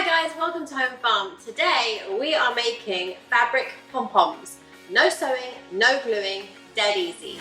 Hi guys, welcome to Home Farm. Today we are making fabric pom-poms. No sewing, no gluing, dead easy.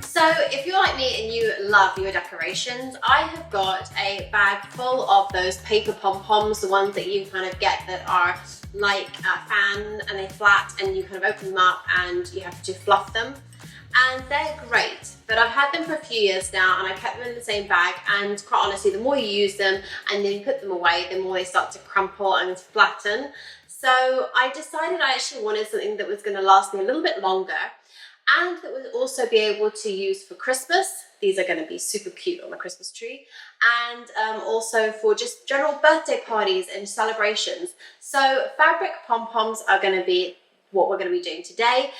So if you're like me and you love your decorations, I have got a bag full of those paper pom-poms, the ones that you kind of get that are like a fan and they're flat and you kind of open them up and you have to fluff them. And they're great, but I've had them for a few years now and I kept them in the same bag, and quite honestly, the more you use them and then you put them away, the more they start to crumple and flatten. So I decided I actually wanted something that was going to last me a little bit longer and that would also be able to use for Christmas. These are going to be super cute on the Christmas tree, and also for just general birthday parties and celebrations. So fabric pom-poms are going to be what we're going to be doing today.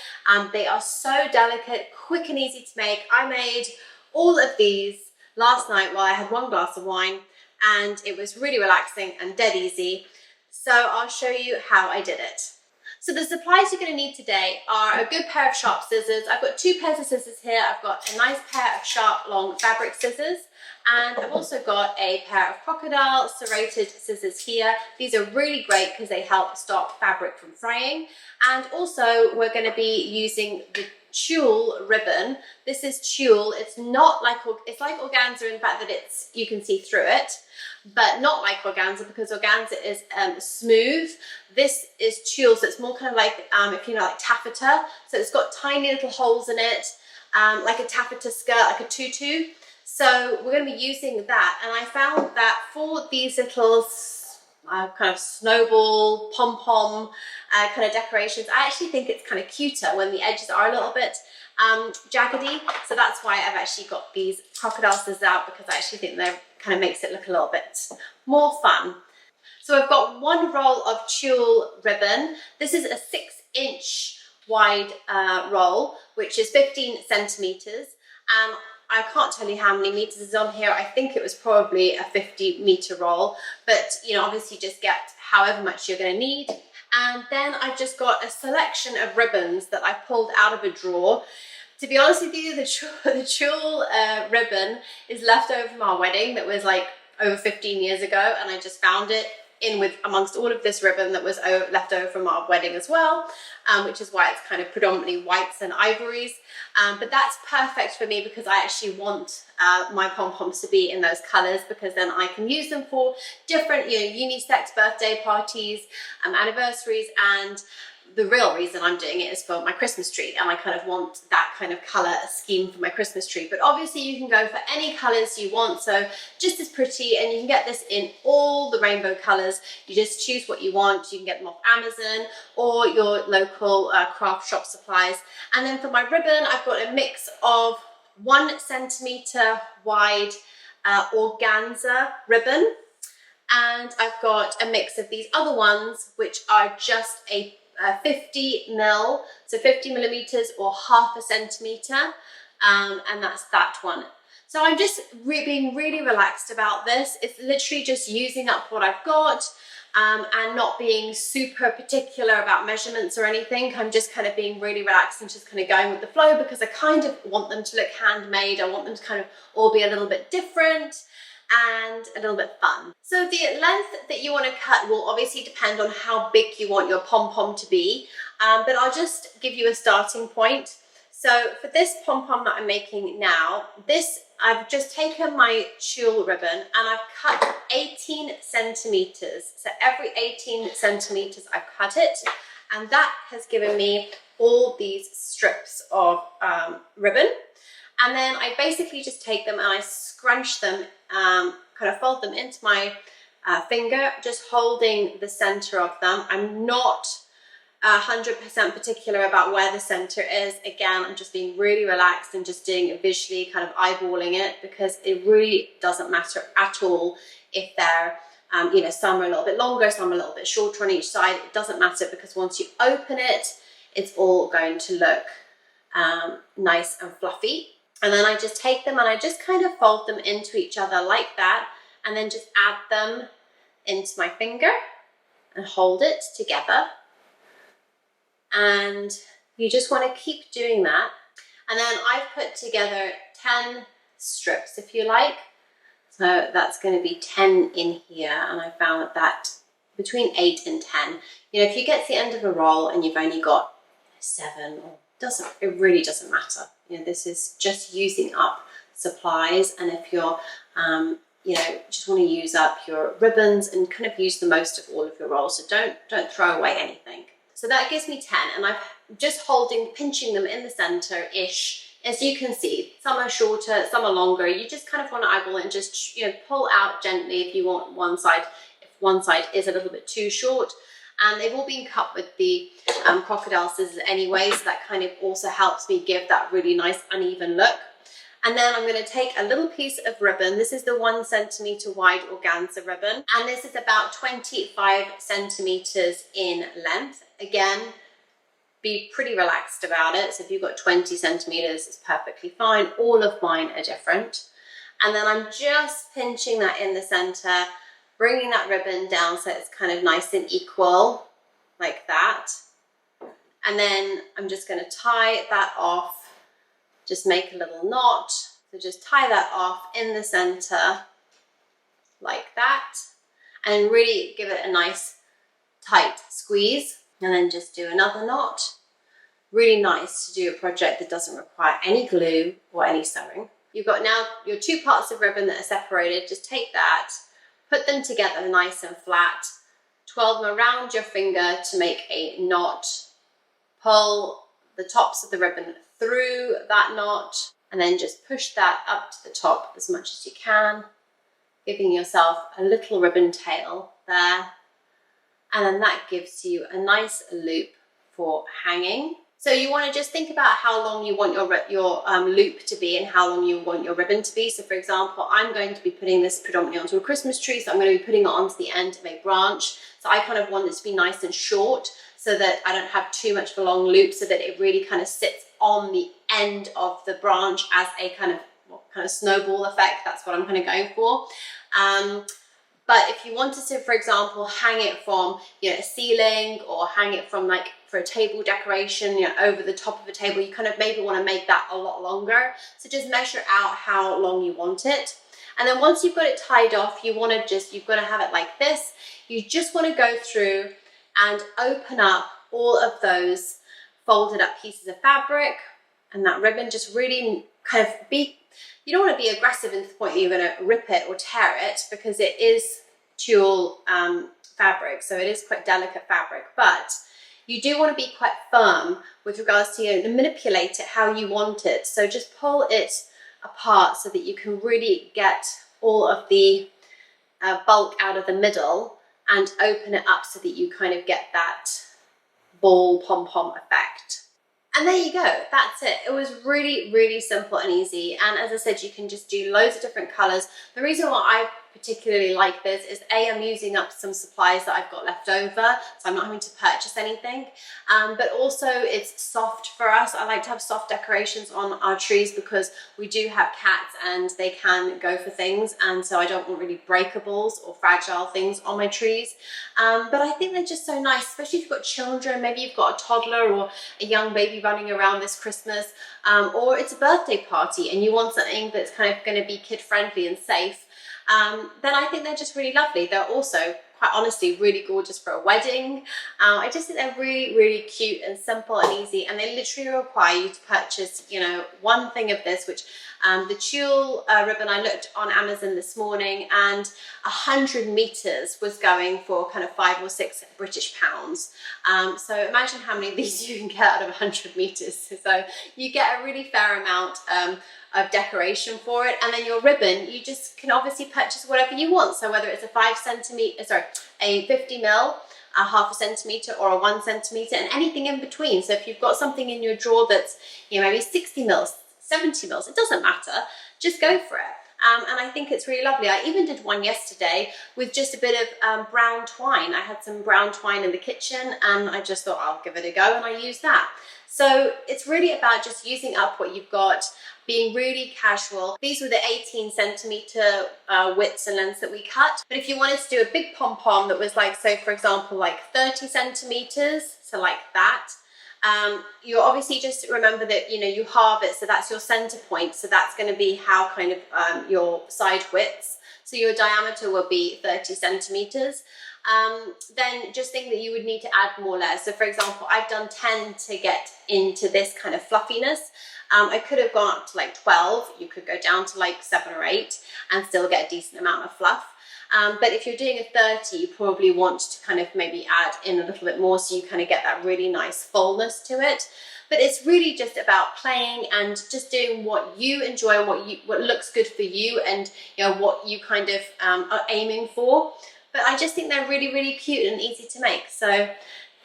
They are so delicate, quick and easy to make. I made all of these last night while I had one glass of wine, and it was really relaxing and dead easy. So I'll show you how I did it. So the supplies you're going to need today are a good pair of sharp scissors. I've got two pairs of scissors here. I've got a nice pair of sharp long fabric scissors, and I've also got a pair of crocodile serrated scissors here. These are really great because they help stop fabric from fraying. And also we're going to be using the tulle ribbon. This is tulle. It's not like, it's like organza in the fact that you can see through it, but not like organza because organza is smooth. This is tulle, so it's more kind of like, if you know, like taffeta. So it's got tiny little holes in it, like a taffeta skirt, like a tutu. So we're going to be using that, and I found that for these little kind of snowball, pom-pom kind of decorations, I actually think it's kind of cuter when the edges are a little bit jaggedy. So that's why I've actually got these crocodile scissors out, because I actually think that kind of makes it look a little bit more fun. So I've got one roll of tulle ribbon. This is a 6-inch wide roll, which is 15 centimeters. I can't tell you how many meters is on here. I think it was probably a 50-meter roll, but you know, obviously just get however much you're going to need. And then I've just got a selection of ribbons that I pulled out of a drawer. To be honest with you, the tulle ribbon is left over from our wedding that was like over 15 years ago, and I just found it in with amongst all of this ribbon that was left over from our wedding as well, which is why it's kind of predominantly whites and ivories. But that's perfect for me because I actually want my pom-poms to be in those colors, because then I can use them for different, you know, unisex birthday parties, anniversaries, and the real reason I'm doing it is for my Christmas tree, and I kind of want that kind of color scheme for my Christmas tree. But obviously you can go for any colors you want, so just as pretty, and you can get this in all the rainbow colors. You just choose what you want. You can get them off Amazon or your local craft shop supplies. And then for my ribbon, I've got a mix of 1 centimeter wide organza ribbon, and I've got a mix of these other ones which are just a 50 mil, so 50 millimeters or half a centimeter, and that's that one. So I'm just being really relaxed about this. It's literally just using up what I've got, and not being super particular about measurements or anything. I'm just kind of being really relaxed and just kind of going with the flow, because I kind of want them to look handmade. I want them to kind of all be a little bit different and a little bit fun. So the length that you want to cut will obviously depend on how big you want your pom-pom to be, but I'll just give you a starting point. So for this pom-pom that I'm making now, I've just taken my tulle ribbon and I've cut 18 centimeters. So every 18 centimeters I've cut it, and that has given me all these strips of ribbon. And then I basically just take them and I scrunch them, kind of fold them into my finger, just holding the center of them. I'm not 100% particular about where the center is. Again, I'm just being really relaxed and just doing it visually, kind of eyeballing it, because it really doesn't matter at all if they're, you know, some are a little bit longer, some are a little bit shorter on each side. It doesn't matter, because once you open it, it's all going to look nice and fluffy. And then I just take them and I just kind of fold them into each other like that, and then just add them into my finger and hold it together. And you just want to keep doing that. And then I've put together 10 strips, if you like. So that's going to be 10 in here, and I found that between 8 and 10. You know, if you get to the end of a roll and you've only got 7, it really doesn't matter. You know, this is just using up supplies, and if you're, you know, just want to use up your ribbons and kind of use the most of all of your rolls. So don't throw away anything. So that gives me 10, and I'm just pinching them in the center-ish. As you can see, some are shorter, some are longer. You just kind of want to eyeball it and just, you know, pull out gently if you want one side, if one side is a little bit too short. And they've all been cut with the crocodile scissors anyway, so that kind of also helps me give that really nice uneven look. And then I'm going to take a little piece of ribbon. This is the 1 centimeter wide organza ribbon, and this is about 25 centimeters in length. Again, be pretty relaxed about it. So if you've got 20 centimeters, it's perfectly fine. All of mine are different. And then I'm just pinching that in the center, bringing that ribbon down so it's kind of nice and equal, like that. And then I'm just going to tie that off, just make a little knot. So just tie that off in the center, like that, and really give it a nice tight squeeze. And then just do another knot. Really nice to do a project that doesn't require any glue or any sewing. You've got now your 2 parts of ribbon that are separated. Just take that, put them together nice and flat, twirl them around your finger to make a knot, pull the tops of the ribbon through that knot, and then just push that up to the top as much as you can, giving yourself a little ribbon tail there. And then that gives you a nice loop for hanging. So you want to just think about how long you want your loop to be and how long you want your ribbon to be. So for example, I'm going to be putting this predominantly onto a Christmas tree, so I'm going to be putting it onto the end of a branch. So I kind of want it to be nice and short so that I don't have too much of a long loop, so that it really kind of sits on the end of the branch as a kind of snowball effect. That's what I'm kind of going for. But if you wanted to, for example, hang it from, you know, a ceiling, or hang it from, like, for a table decoration, you know, over the top of a table, you kind of maybe want to make that a lot longer. So just measure out how long you want it. And then once you've got it tied off, you've got to have it like this. You just want to go through and open up all of those folded up pieces of fabric, and that ribbon just really kind of you don't want to be aggressive to the point that you're going to rip it or tear it, because it is tulle fabric, so it is quite delicate fabric, but you do want to be quite firm with regards to, you know, manipulate it how you want it. So just pull it apart so that you can really get all of the bulk out of the middle, and open it up so that you kind of get that ball pom-pom effect. And there you go, that's it. It was really, really simple and easy. And as I said, you can just do loads of different colors. The reason why I particularly like this is I'm using up some supplies that I've got left over, so I'm not having to purchase anything. But also it's soft for us. I like to have soft decorations on our trees because we do have cats and they can go for things, and so I don't want really breakables or fragile things on my trees. But I think they're just so nice, especially if you've got children. Maybe you've got a toddler or a young baby running around this Christmas, or it's a birthday party and you want something that's kind of going to be kid friendly and safe. Then I think they're just really lovely. They're also, quite honestly, really gorgeous for a wedding. I just think they're really, really cute and simple and easy, and they literally require you to purchase, you know, one thing of this, which the tulle ribbon, I looked on Amazon this morning, and 100 meters was going for kind of £5 or £6 British pounds. So imagine how many of these you can get out of 100 meters. So you get a really fair amount of decoration for it. And then your ribbon, you just can obviously purchase whatever you want. So whether it's a 50 mil, a half a centimeter, or a 1 centimeter, and anything in between. So if you've got something in your drawer that's, you know, maybe 60 mils, 70 mils, it doesn't matter, just go for it. And I think it's really lovely. I even did one yesterday with just a bit of brown twine. I had some brown twine in the kitchen and I just thought I'll give it a go, and I used that. So it's really about just using up what you've got, being really casual. These were the 18 centimeter widths and lengths that we cut. But if you wanted to do a big pom-pom that was like, so for example, like 30 centimeters, so like that, you obviously just remember that, you know, you halve it, so that's your center point. So that's going to be how kind of your side widths. so your diameter will be 30 centimeters, then just think that you would need to add more layers. So for example, I've done 10 to get into this kind of fluffiness. I could have gone up to like 12. You could go down to like 7 or 8 and still get a decent amount of fluff. But if you're doing a 30, you probably want to kind of maybe add in a little bit more so you kind of get that really nice fullness to it. But it's really just about playing and just doing what you enjoy, what looks good for you, and you know what you kind of are aiming for. But I just think they're really, really cute and easy to make. So,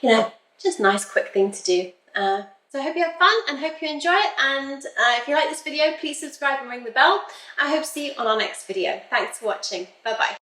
you know, just a nice quick thing to do. So I hope you have fun and hope you enjoy it. And if you like this video, please subscribe and ring the bell. I hope to see you on our next video. Thanks for watching. Bye-bye.